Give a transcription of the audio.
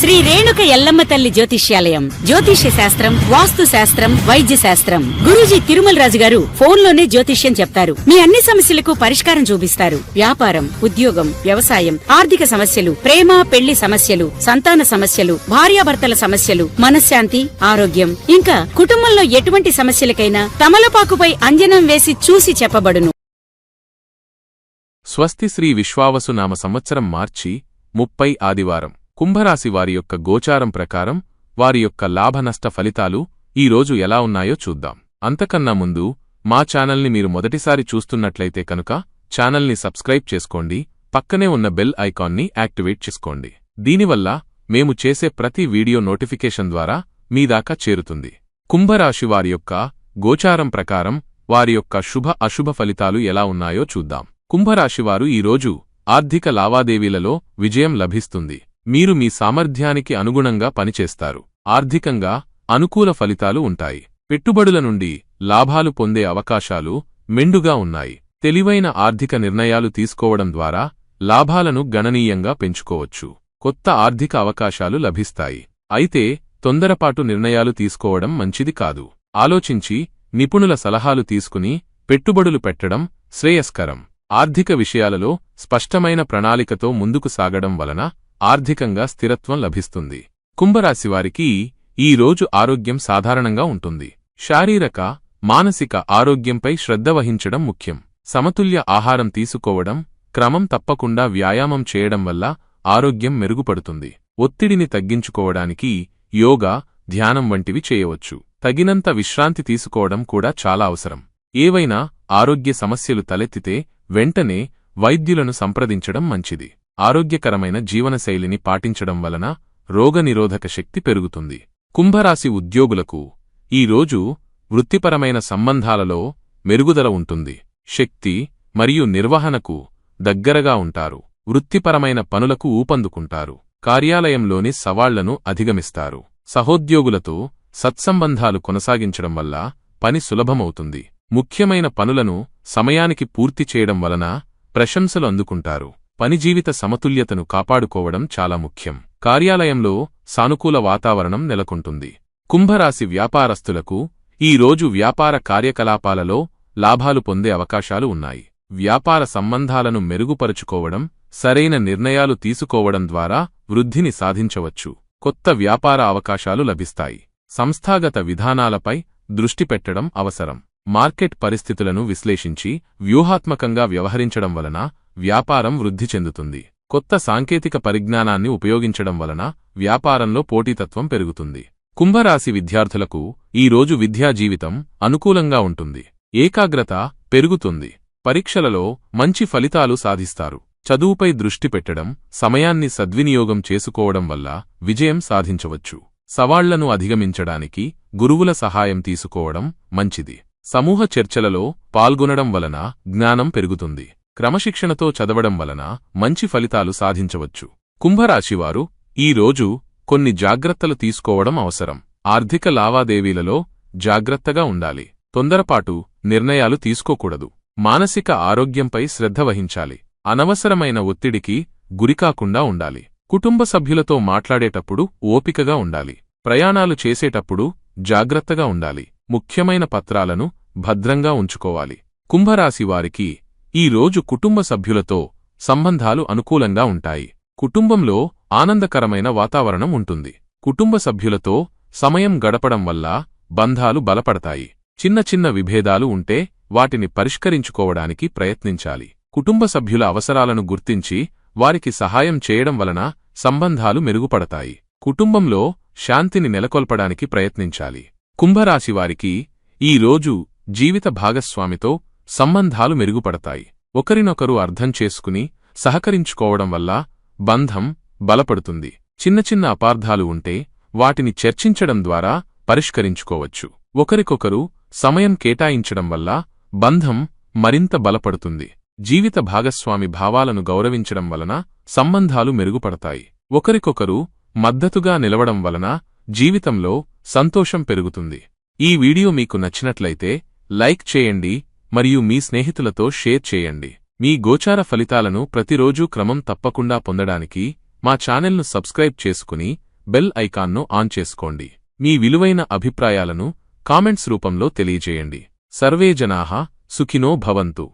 శ్రీ రేణుక ఎల్లమ్మ తల్లి జ్యోతిష్యాలయం. జ్యోతిష్య శాస్త్రం, వాస్తు శాస్త్రం, వైద్య శాస్త్రం. గురూజీ తిరుమల రాజు గారు ఫోన్లోనే జ్యోతిష్యం చెప్తారు. మీ అన్ని సమస్యలకు పరిష్కారం చూపిస్తారు. వ్యాపారం, ఉద్యోగం, వ్యవసాయం, ఆర్థిక సమస్యలు, ప్రేమ పెళ్లి సమస్యలు, సంతాన సమస్యలు, భార్యాభర్తల సమస్యలు, మనశ్శాంతి, ఆరోగ్యం, ఇంకా కుటుంబంలో ఎటువంటి సమస్యలకైనా తమలపాకుపై అంజనం వేసి చూసి చెప్పబడును. స్వస్తి శ్రీ విశ్వావసునామ సంవత్సరం మార్చి 30 ఆదివారం కుంభరాశి వారి యొక్క గోచారం ప్రకారం వారి యొక్క లాభనష్ట ఫలితాలు ఈరోజు ఎలా ఉన్నాయో చూద్దాం. అంతకన్నా ముందు మా ఛానల్ని మీరు మొదటిసారి చూస్తున్నట్లయితే కనుక ఛానల్ని సబ్స్క్రైబ్ చేసుకోండి, పక్కనే ఉన్న బెల్ ఐకాన్ని యాక్టివేట్ చేసుకోండి. దీనివల్ల మేము చేసే ప్రతి వీడియో నోటిఫికేషన్ ద్వారా మీదాకా చేరుతుంది. కుంభరాశి వారి యొక్క గోచారం ప్రకారం వారి యొక్క శుభ అశుభ ఫలితాలు ఎలా ఉన్నాయో చూద్దాం. కుంభరాశివారు ఈరోజు ఆర్థిక లావాదేవీలలో విజయం లభిస్తుంది. మీరు మీ సామర్థ్యానికి అనుగుణంగా పనిచేస్తారు. ఆర్థికంగా అనుకూల ఫలితాలు ఉంటాయి. పెట్టుబడుల నుండి లాభాలు పొందే అవకాశాలు మెండుగా ఉన్నాయి. తెలివైన ఆర్థిక నిర్ణయాలు తీసుకోవడం ద్వారా లాభాలను గణనీయంగా పెంచుకోవచ్చు. కొత్త ఆర్థిక అవకాశాలు లభిస్తాయి. అయితే తొందరపాటు నిర్ణయాలు తీసుకోవడం మంచిది కాదు. ఆలోచించి నిపుణుల సలహాలు తీసుకుని పెట్టుబడులు పెట్టడం శ్రేయస్కరం. ఆర్థిక విషయాలలో స్పష్టమైన ప్రణాళికతో ముందుకు సాగడం వలన ఆర్థికంగా స్థిరత్వం లభిస్తుంది. కుంభరాశివారికి ఈ రోజు ఆరోగ్యం సాధారణంగా ఉంటుంది. శారీరక, మానసిక ఆరోగ్యంపై శ్రద్ధ వహించడం ముఖ్యం. సమతుల్య ఆహారం తీసుకోవడం, క్రమం తప్పకుండా వ్యాయామం చేయడం వల్ల ఆరోగ్యం మెరుగుపడుతుంది. ఒత్తిడిని తగ్గించుకోవడానికి యోగా, ధ్యానం వంటివి చేయవచ్చు. తగినంత విశ్రాంతి తీసుకోవడం కూడా చాలా అవసరం. ఏవైనా ఆరోగ్య సమస్యలు తలెత్తితే వెంటనే వైద్యులను సంప్రదించడం మంచిది. ఆరోగ్యకరమైన జీవనశైలిని పాటించడం వలన రోగనిరోధక శక్తి పెరుగుతుంది. కుంభరాశి ఉద్యోగులకు ఈరోజు వృత్తిపరమైన సంబంధాలలో మెరుగుదల ఉంటుంది. శక్తి మరియు నిర్వహణకు దగ్గరగా ఉంటారు. వృత్తిపరమైన పనులకు ఊపందుకుంటారు. కార్యాలయంలోని సవాళ్లను అధిగమిస్తారు. సహోద్యోగులతో సత్సంబంధాలు కొనసాగించడం వల్ల పని సులభమవుతుంది. ముఖ్యమైన పనులను సమయానికి పూర్తి చేయడం వలన ప్రశంసలు అందుకుంటారు. పనిజీవిత సమతుల్యతను కాపాడుకోవడం చాలా ముఖ్యం. కార్యాలయంలో సానుకూల వాతావరణం నెలకొంటుంది. కుంభరాశి వ్యాపారస్తులకు ఈరోజు వ్యాపార కార్యకలాపాలలో లాభాలు పొందే అవకాశాలు ఉన్నాయి. వ్యాపార సంబంధాలను మెరుగుపరుచుకోవడం, సరైన నిర్ణయాలు తీసుకోవడం ద్వారా వృద్ధిని సాధించవచ్చు. కొత్త వ్యాపార అవకాశాలు లభిస్తాయి. సంస్థాగత విధానాలపై దృష్టి పెట్టడం అవసరం. మార్కెట్ పరిస్థితులను విశ్లేషించి వ్యూహాత్మకంగా వ్యవహరించడం వలన వ్యాపారం వృద్ధి చెందుతుంది. కొత్త సాంకేతిక పరిజ్ఞానాన్ని ఉపయోగించడం వలన వ్యాపారంలో పోటీతత్వం పెరుగుతుంది. కుంభరాశి విద్యార్థులకు ఈరోజు విద్యా జీవితం అనుకూలంగా ఉంటుంది. ఏకాగ్రత పెరుగుతుంది. పరీక్షలలో మంచి ఫలితాలు సాధిస్తారు. చదువుపై దృష్టి పెట్టడం, సమయాన్ని సద్వినియోగం చేసుకోవడం వల్ల విజయం సాధించవచ్చు. సవాళ్లను అధిగమించడానికి గురువుల సహాయం తీసుకోవడం మంచిది. సమూహ చర్చలలో పాల్గొనడం వలన జ్ఞానం పెరుగుతుంది. క్రమశిక్షణతో చదవడం వలన మంచి ఫలితాలు సాధించవచ్చు. కుంభరాశివారు ఈరోజు కొన్ని జాగ్రత్తలు తీసుకోవడం అవసరం. ఆర్థిక లావాదేవీలలో జాగ్రత్తగా ఉండాలి. తొందరపాటు నిర్ణయాలు తీసుకోకూడదు. మానసిక ఆరోగ్యంపై శ్రద్ధ వహించాలి. అనవసరమైన ఒత్తిడికి గురికాకుండా ఉండాలి. కుటుంబ సభ్యులతో మాట్లాడేటప్పుడు ఓపికగా ఉండాలి. ప్రయాణాలు చేసేటప్పుడు జాగ్రత్తగా ఉండాలి. ముఖ్యమైన పత్రాలను భద్రంగా ఉంచుకోవాలి. కుంభరాశివారికి ఈరోజు కుటుంబ సభ్యులతో సంబంధాలు అనుకూలంగా ఉంటాయి. కుటుంబంలో ఆనందకరమైన వాతావరణం ఉంటుంది. కుటుంబ సభ్యులతో సమయం గడపడం వల్ల బంధాలు బలపడతాయి. చిన్న చిన్న విభేదాలు ఉంటే వాటిని పరిష్కరించుకోవడానికి ప్రయత్నించాలి. కుటుంబ సభ్యుల అవసరాలను గుర్తించి వారికి సహాయం చేయడం వలన సంబంధాలు మెరుగుపడతాయి. కుటుంబంలో శాంతిని నెలకొల్పడానికి ప్రయత్నించాలి. కుంభరాశివారికి ఈరోజు జీవిత భాగస్వామితో సంబంధాలు మెరుగుపడతాయి. ఒకరినొకరు అర్థం చేసుకుని సహకరించుకోవడం వల్ల బంధం బలపడుతుంది. చిన్న చిన్న అపార్థాలు ఉంటే వాటిని చర్చించడం ద్వారా పరిష్కరించుకోవచ్చు. ఒకరికొకరు సమయం కేటాయించడం వల్ల బంధం మరింత బలపడుతుంది. జీవిత భాగస్వామి భావాలను గౌరవించడం వలన సంబంధాలు మెరుగుపడతాయి. ఒకరికొకరు మద్దతుగా నిలవడం వలన జీవితంలో సంతోషం పెరుగుతుంది. ఈ వీడియో మీకు నచ్చినట్లయితే లైక్ చేయండి మరియు మీ స్నేహితులతో షేర్ చేయండి. మీ గోచార ఫలితాలను ప్రతిరోజూ క్రమం తప్పకుండా పొందడానికి మా ఛానల్ను సబ్స్క్రైబ్ చేసుకుని బెల్ ఐకాన్ను ఆన్ చేసుకోండి. మీ విలువైన అభిప్రాయాలను కామెంట్స్ రూపంలో తెలియజేయండి. సర్వే జనాః సుఖినో భవంతు.